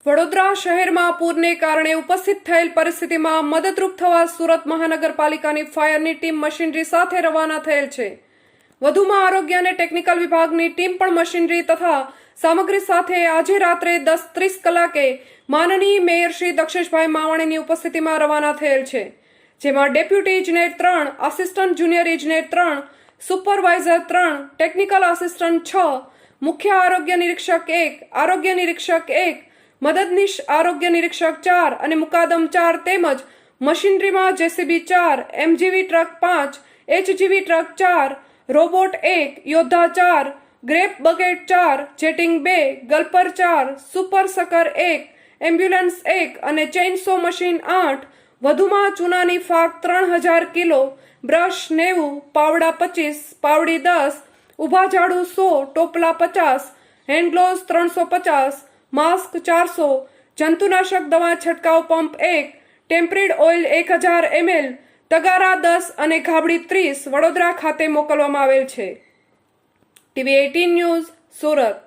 વડોદરા શહેરમાં પૂરને કારણે ઉપસ્થિત થયેલ પરિસ્થિતિમાં મદદરૂપ થવા સુરત મહાનગરપાલિકાની ફાયરની ટીમ મશીનરી સાથે રવાના થયેલ છે। વધુમાં આરોગ્ય અને ટેકનિકલ વિભાગની ટીમ પણ મશીનરી તથા સામગ્રી સાથે આજે રાત્રે 10:30 કલાકે માનનીય મેયર શ્રી દક્ષેશભાઈ માવાણીની ઉપસ્થિતિમાં રવાના થયેલ છે, જેમાં ડેપ્યુટી ઇજનેર 3, આસિસ્ટન્ટ જુનિયર ઇજનેર 3, સુપરવાઇઝર 3, ટેકનિકલ આસિસ્ટન્ટ 6, મુખ્ય આરોગ્ય નિરીક્ષક 1, આરોગ્ય નિરીક્ષક 1, મદદનીશ આરોગ્ય નિરીક્ષક 4 અને મુકાદમ 4 તેમજ મશીનરીમાં જેસીબી 4, એમજીવી ટ્રક 5, એચજીવી ટ્રક 4, રોબોટ 1, યોદ્ધા 4, grape bucket 4, jetting 2, ગલ્પર 4, super sucker 1, ambulance 1 અને ચેઇનસો મશીન 8, વધુમાં ચૂનાની ફાક 3000 કિલો, બ્રશ 90, પાવડા 25, પાવડી 10, ઊભા ઝાડુ 100, ટોપલા 50, હેન્ડગ્લોવ્સ 350, માસ્ક 400, જંતુનાશક દવા છંટકાવ પંપ 1, ટેમ્પરીડ ઓઇલ 1000 ml, તગારા 10 અને ગાબડી 30 વડોદરા ખાતે મોકલવામાં આવેલ છે। TV18 news, Surat.